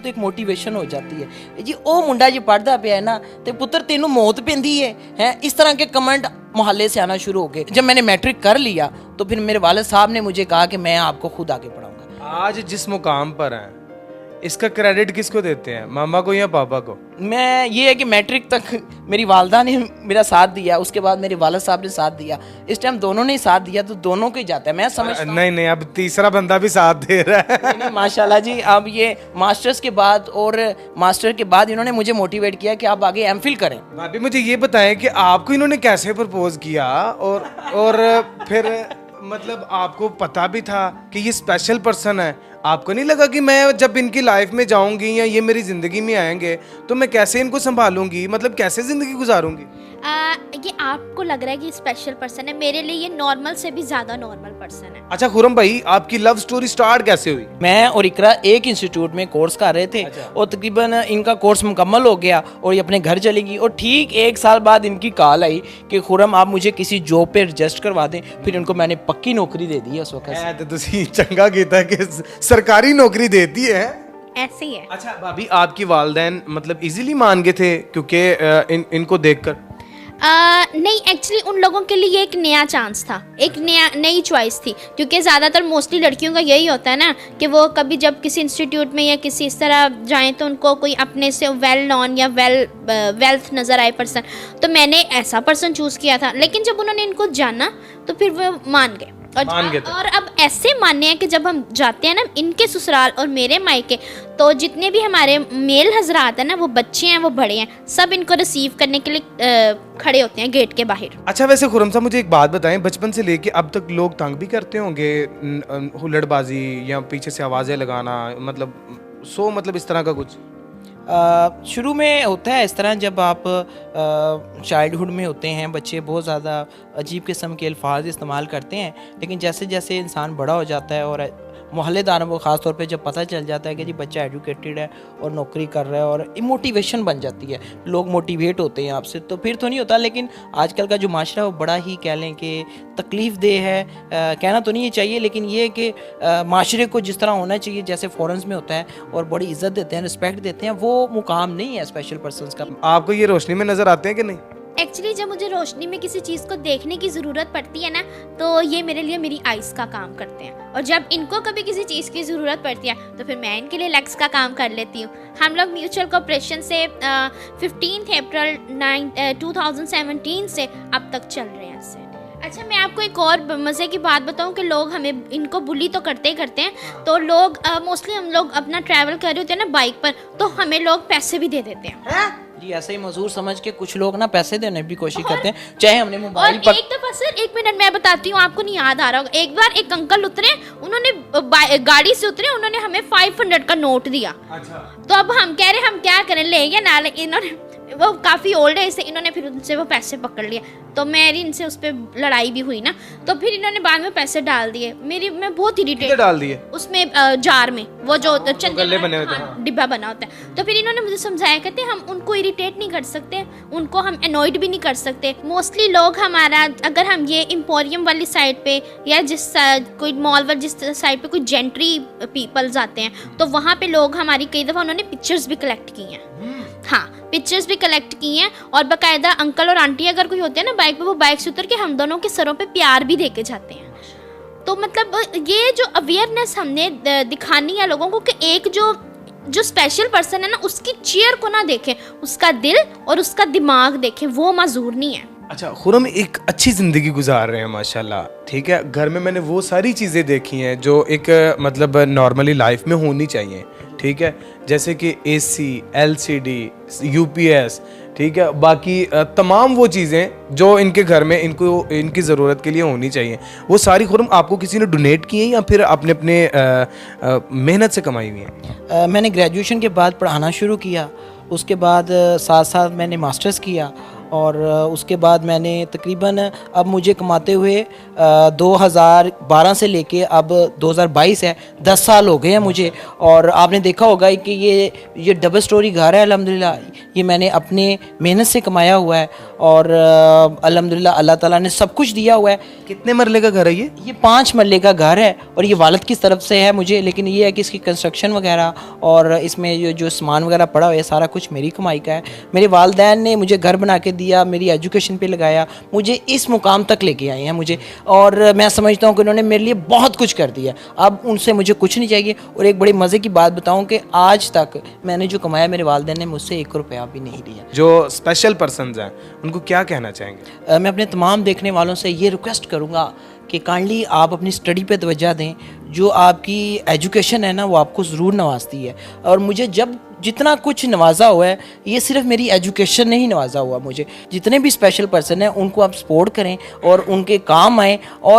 तो एक मोटिवेशन हो जाती है जी। ਉਹ ਮੁੰਡਾ ਜੀ ਪੜਦਾ ਪਿਆ ਹੈ ना तो पुत्र तेनू मौत ਪੈਂਦੀ है इस तरह के कमेंट मोहल्ले से आना शुरू हो गए। जब मैंने मैट्रिक कर लिया तो फिर मेरे वालिद साहब ने मुझे कहा कि मैं आपको खुद आगे पढ़ाऊंगा। आज जिस मुकाम पर हैं इसका क्रेडिट किसको देते हैं, मामा को या पापा को? मैं ये है कि मैट्रिक तक मेरी वालदा ने मेरा साथ दिया, उसके बाद मेरे वालिद साहब ने साथ दिया। इस टाइम दोनों ने साथ दिया तो दोनों को ही जाता है। मैं समझता हूं नहीं, अब तीसरा बंदा भी साथ दे रहा है। नहीं, माशाल्लाह जी। अब ये मास्टर्स के बाद और मास्टर के बाद इन्होंने मुझे मोटिवेट किया कि आप आगे एमफिल करें। भाभी मुझे ये बताएं कि आपको इन्होंने कैसे प्रपोज किया और फिर मतलब आपको पता भी था कि ये स्पेशल पर्सन है? आपको नहीं लगा कि मैं जब इनकी लाइफ में जाऊंगी या ये मेरी ज़िंदगी में आएंगे तो मैं कैसे इनको संभालूंगी, मतलब कैसे ज़िंदगी गुजारूंगी? ये आपको लग रहा है कि स्पेशल पर्सन है, मेरे लिए ये नॉर्मल से भी ज़्यादा नॉर्मल पर्सन है। अच्छा खुरम भाई, आपकी लव स्टोरी स्टार्ट कैसे हुई? मैं और इकरा एक इंस्टीट्यूट में कोर्स कर रहे थे। और तकरीबन इनका कोर्स मुकम्मल हो गया और ये अपने घर चली गई। और ठीक 1 साल बाद इनकी कॉल आई कि खुरम आप मुझे किसी जॉब पे रजिस्टर करवा दें। फिर इनको मैंने पक्की नौकरी दे दी है उस वक्त। तो तुसी चंगा कीता कि सरकारी नौकरी देती है। ऐसे ही है। अच्छा भाभी, आपकी वालदैन मतलब इजीली मान गए थे क्योंकि इनको देखकर? नहीं, एक्चुअली उन लोगों के लिए एक नया चांस था, एक नई चॉइस थी। क्योंकि ज़्यादातर मोस्टली लड़कियों का यही होता है ना कि वो कभी जब किसी इंस्टीट्यूट में या किसी इस तरह जाएं तो उनको कोई अपने से वेल नॉन या वेल्थ नज़र आए पर्सन। तो मैंने ऐसा पर्सन चूज़ किया था, लेकिन जब उन्होंने इनको जाना तो फिर वो मान गए। और अब ऐसे मानने हैं कि जब हम जाते हैं ना इनके ससुराल और मेरे मायके, तो जितने भी हमारे मेल हजरात हैं ना, वो बच्चे हैं वो बड़े हैं, सब इनको रिसीव करने के लिए खड़े होते हैं गेट के बाहर। अच्छा वैसे खुरम साहब मुझे एक बात बताएं, बचपन से लेके अब तक लोग तंग भी करते होंगे, हुल्लड़बाजी या पीछे से आवाज़ें लगाना, मतलब इस तरह का कुछ? शुरू में होता है इस तरह, जब आप चाइल्डहुड में होते हैं बच्चे बहुत ज़्यादा अजीब किस्म के अल्फाज इस्तेमाल करते हैं। लेकिन जैसे जैसे इंसान बड़ा हो जाता है और मोहल्लेदारों को ख़ास तौर पे जब पता चल जाता है कि जी बच्चा एजुकेटेड है और नौकरी कर रहा है और मोटिवेशन बन जाती है, लोग मोटिवेट होते हैं आपसे, तो फिर तो नहीं होता। लेकिन आजकल का जो माशरा है वो बड़ा ही कह लें कि तकलीफ़ दे है। कहना तो नहीं चाहिए, लेकिन ये कि माशरे को जिस तरह होना चाहिए जैसे फ़ॉरेंस में होता है और बड़ी इज़्ज़त देते हैं, रिस्पेक्ट देते हैं, वो मुकाम नहीं है स्पेशल पर्सनस का। आपको ये रोशनी में नज़र आते हैं कि नहीं? एक्चुअली जब मुझे रोशनी में किसी चीज़ को देखने की ज़रूरत पड़ती है ना, तो ये मेरे लिए मेरी आइज़ का काम करते हैं। और जब इनको कभी किसी चीज़ की ज़रूरत पड़ती है तो फिर मैं इनके लिए लेग्स का काम कर लेती हूँ। हम लोग म्यूचुअल कोऑपरेशन से 15 अप्रैल 2017 से अब तक चल रहे हैं इससे। अच्छा, मैं आपको एक और मज़े की बात बताऊं कि लोग हमें इनको बुली तो करते ही करते हैं। तो लोग मोस्टली हम लोग अपना ट्रैवल कर रहे होते हैं ना बाइक पर, तो हमें लोग पैसे भी दे देते हैं। जी ऐसे ही मजदूर समझ के कुछ लोग ना पैसे देने की कोशिश करते हैं, चाहे हमने मोबाइल पर। एक दफा सर, 1 मिनट मैं बताती हूँ, आपको नहीं याद आ रहा होगा। एक बार एक अंकल उतरे, उन्होंने गाड़ी से उतरे, उन्होंने हमें 500 का नोट दिया। अच्छा। तो अब हम कह रहे हम क्या करें, ले गया ना, इन्होंने वो काफ़ी ओल्ड है इसे, इन्होंने फिर उनसे वो पैसे पकड़ लिए। तो मेरी इनसे उस पर लड़ाई भी हुई ना, तो फिर इन्होंने बाद में पैसे डाल दिए। मैं बहुत इरिटेट डाल दिए उसमें जार में, वो जो गल्ले बने होते हैं, डिब्बा बना होता है। तो फिर इन्होंने मुझे समझाया, कहते हम उनको इरिटेट नहीं कर सकते, उनको हम अनॉयड भी नहीं कर सकते। मोस्टली लोग हमारा, अगर हम ये एम्पोरियम वाली साइड पे या जिस कोई मॉल वाली जिस साइड पे कोई जेंट्री पीपल्स आते हैं, तो वहाँ पे लोग हमारी कई दफ़ा उन्होंने पिक्चर्स भी कलेक्ट की हैं। हाँ, पिक्चर्स भी कलेक्ट की हैं। और बाकायदा अंकल और आंटी अगर कोई होते हैं ना बाइक पे, वो बाइक से उतर के हम दोनों के सरों पे प्यार भी दे के जाते हैं। तो मतलब ये जो अवेयरनेस हमने दिखानी है लोगों को कि एक जो स्पेशल पर्सन है ना, उसकी चेयर को ना देखें, उसका दिल और उसका दिमाग देखें, वो माजूर नहीं है। अच्छा खुरम, एक अच्छी ज़िंदगी गुजार रहे हैं माशाल्लाह, ठीक है। घर में मैंने वो सारी चीज़ें देखी हैं जो एक मतलब नॉर्मली लाइफ में होनी चाहिए, ठीक है। जैसे कि AC, LCD, UPS, ठीक है, बाकी तमाम वो चीज़ें जो इनके घर में इनकी ज़रूरत के लिए होनी चाहिए, वो सारी खुरम आपको किसी ने डोनेट की हैं या फिर अपने मेहनत से कमाई हुई हैं? मैंने ग्रेजुएशन के बाद पढ़ाना शुरू किया, उसके बाद साथ साथ मैंने मास्टर्स किया और उसके बाद मैंने तकरीबन अब मुझे कमाते हुए 2012 से लेके अब 2022 है, 10 साल हो गए हैं मुझे। और आपने देखा होगा कि ये डबल स्टोरी घर है अल्हम्दुलिल्लाह, ये मैंने अपने मेहनत से कमाया हुआ है। और अल्हम्दुलिल्लाह अल्लाह ताला ने सब कुछ दिया हुआ है। कितने मरले का घर है ये? 5 मरले का घर है और ये वालिद की तरफ से है मुझे, लेकिन ये है कि इसकी कंस्ट्रक्शन वगैरह और इसमें जो सामान वगैरह पड़ा हुआ है सारा कुछ मेरी कमाई का है। मेरे वालिदैन ने मुझे घर बना के दिया, मेरी एजुकेशन पे लगाया, मुझे इस मुकाम तक लेके आए हैं मुझे, और मैं समझता हूँ कि उन्होंने मेरे लिए बहुत कुछ कर दिया। अब उनसे मुझे कुछ नहीं चाहिए। और एक बड़ी मज़े की बात बताऊँ कि आज तक मैंने जो कमाया मेरे वालिदैन ने मुझसे 1 रुपया भी नहीं लिया। जो स्पेशल पर्सन्स हैं उनको क्या कहना चाहेंगे? मैं अपने तमाम देखने वालों से ये रिक्वेस्ट करूँगा कि काइंडली आप अपनी स्टडी पे तवज्जो दें। जो आपकी एजुकेशन है ना वो आपको ज़रूर नवाजती है, और मुझे जब जितना कुछ नवाजा हुआ है ये सिर्फ मेरी एजुकेशन ने ही नवाजा हुआ मुझे। जितने भी स्पेशल पर्सन हैं उनको आप सपोर्ट करें और उनके काम आएँ। और